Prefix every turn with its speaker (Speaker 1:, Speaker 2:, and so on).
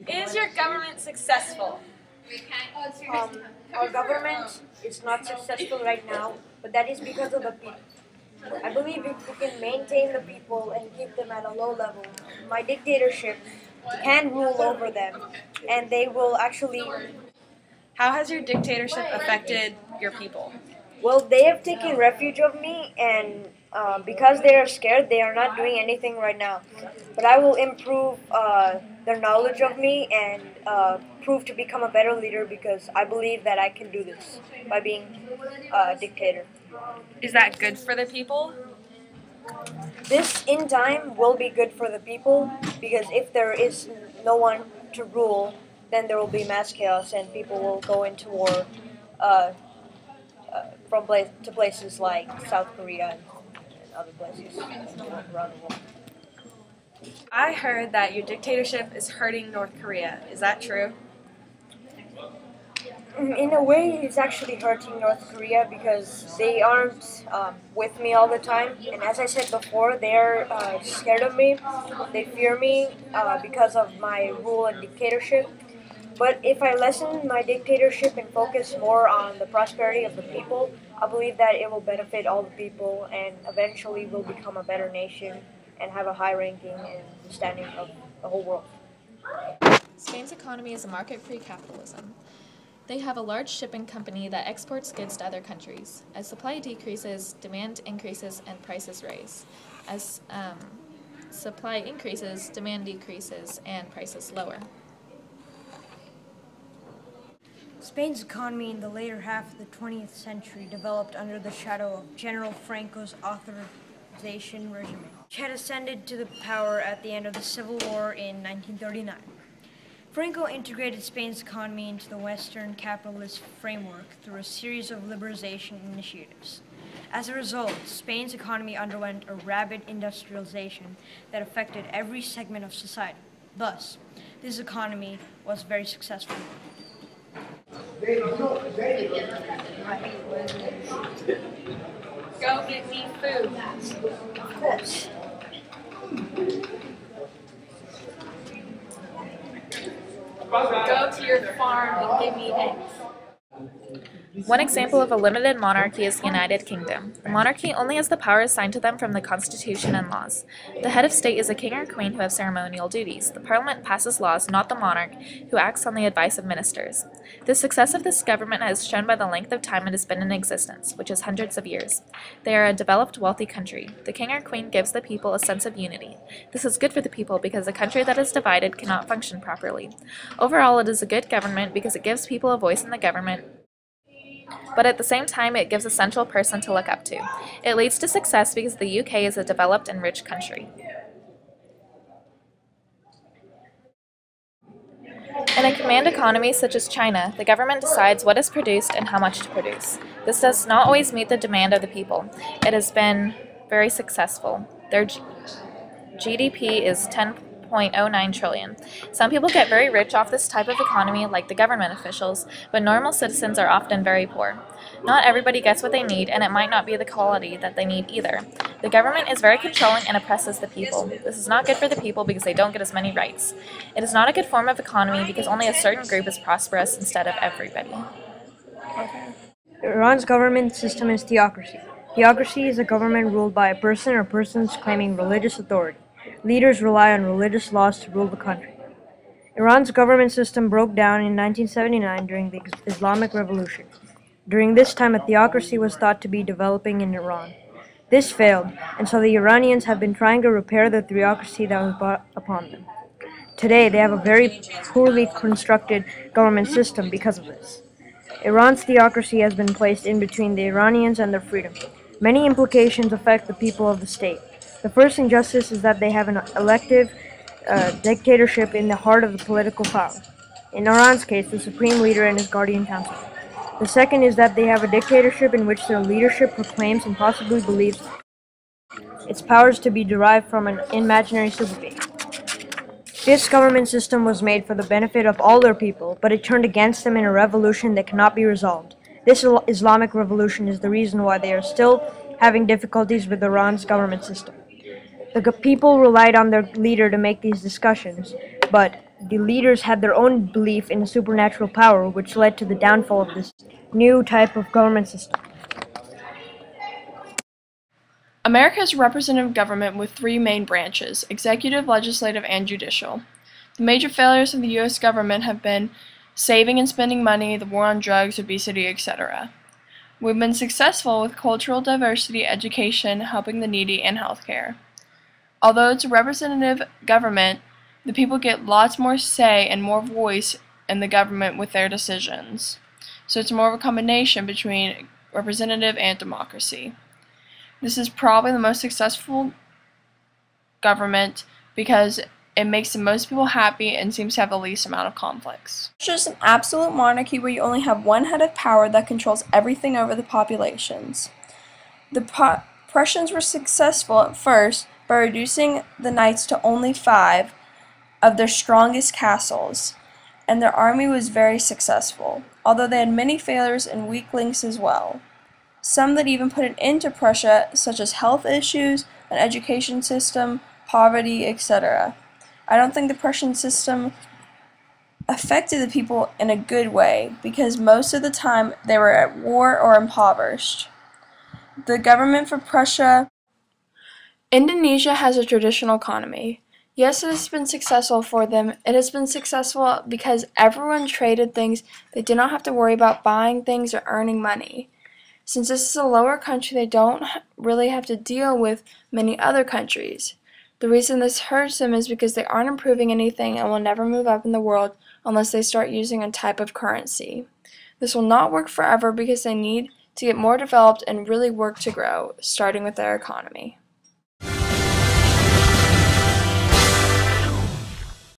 Speaker 1: Is your government successful?
Speaker 2: Our government is not successful right now, but that is because of the people. I believe if we can maintain the people and keep them at a low level, my dictatorship can rule over them, and they will actually.
Speaker 1: How has your dictatorship affected your people?
Speaker 2: Well, they have taken refuge of me, and because they are scared, they are not doing anything right now. But I will improve their knowledge of me and prove to become a better leader because I believe that I can do this by being a dictator.
Speaker 1: Is that good for the people?
Speaker 2: This, in time, will be good for the people because if there is no one to rule, then there will be mass chaos and people will go into war to places like South Korea and other places around the world.
Speaker 1: I heard that your dictatorship is hurting North Korea. Is that true?
Speaker 2: In a way, it's actually hurting North Korea because they aren't with me all the time. And as I said before, they're scared of me. They fear me because of my rule and dictatorship. But if I lessen my dictatorship and focus more on the prosperity of the people, I believe that it will benefit all the people and eventually will become a better nation and have a high ranking and standing of the whole world.
Speaker 3: Spain's economy is a market-free capitalism. They have a large shipping company that exports goods to other countries. As supply decreases, demand increases and prices rise. As supply increases, demand decreases and prices lower.
Speaker 2: Spain's economy in the later half of the 20th century developed under the shadow of General Franco's authorization regime, which had ascended to the power at the end of the Civil War in 1939. Franco integrated Spain's economy into the Western capitalist framework through a series of liberalization initiatives. As a result, Spain's economy underwent a rapid industrialization that affected every segment of society. Thus, this economy was very successful.
Speaker 1: Go get me food.
Speaker 2: Of course.
Speaker 1: Go to your farm and give me eggs.
Speaker 3: One example of a limited monarchy is the United Kingdom. The monarchy only has the power assigned to them from the Constitution and laws. The head of state is a king or queen who have ceremonial duties. The parliament passes laws, not the monarch, who acts on the advice of ministers. The success of this government is shown by the length of time it has been in existence, which is hundreds of years. They are a developed, wealthy country. The king or queen gives the people a sense of unity. This is good for the people because a country that is divided cannot function properly. Overall, it is a good government because it gives people a voice in the government, but at the same time it gives a central person to look up to. It leads to success because the UK is a developed and rich country. In a command economy such as China, the government decides what is produced and how much to produce. This does not always meet the demand of the people. It has been very successful. Their GDP is 10.09 trillion. Some people get very rich off this type of economy, like the government officials, but normal citizens are often very poor. Not everybody gets what they need, and it might not be the quality that they need either. The government is very controlling and oppresses the people. This is not good for the people because they don't get as many rights. It is not a good form of economy because only a certain group is prosperous instead of everybody.
Speaker 2: Iran's government system is theocracy. Theocracy is a government ruled by a person or persons claiming religious authority. Leaders rely on religious laws to rule the country. Iran's government system broke down in 1979 during the Islamic Revolution. During this time, a theocracy was thought to be developing in Iran. This failed, and so the Iranians have been trying to repair the theocracy that was brought upon them. Today, they have a very poorly constructed government system because of this. Iran's theocracy has been placed in between the Iranians and their freedom. Many implications affect the people of the state. The first injustice is that they have an elective dictatorship in the heart of the political power. In Iran's case, the supreme leader and his guardian council. The second is that they have a dictatorship in which their leadership proclaims and possibly believes its powers to be derived from an imaginary superbeing. This government system was made for the benefit of all their people, but it turned against them in a revolution that cannot be resolved. This Islamic revolution is the reason why they are still having difficulties with Iran's government system. The people relied on their leader to make these discussions, but the leaders had their own belief in supernatural power, which led to the downfall of this new type of government system.
Speaker 4: America is a representative government with three main branches: executive, legislative, and judicial. The major failures of the U.S. government have been saving and spending money, the war on drugs, obesity, etc. We've been successful with cultural diversity, education, helping the needy, and healthcare. Although it's a representative government, the people get lots more say and more voice in the government with their decisions. So it's more of a combination between representative and democracy. This is probably the most successful government because it makes the most people happy and seems to have the least amount of conflicts.
Speaker 5: It's just an absolute monarchy where you only have one head of power that controls everything over the populations. The Prussians were successful at first by reducing the knights to only 5 of their strongest castles, and their army was very successful, although they had many failures and weak links as well. Some that even put an end to Prussia, such as health issues, an education system, poverty, etc. I don't think the Prussian system affected the people in a good way, because most of the time they were at war or impoverished. The government for Prussia. Indonesia has a traditional economy. Yes, it has been successful for them. It has been successful because everyone traded things. They did not have to worry about buying things or earning money. Since this is a lower country, they don't really have to deal with many other countries. The reason this hurts them is because they aren't improving anything and will never move up in the world unless they start using a type of currency. This will not work forever because they need to get more developed and really work to grow, starting with their economy.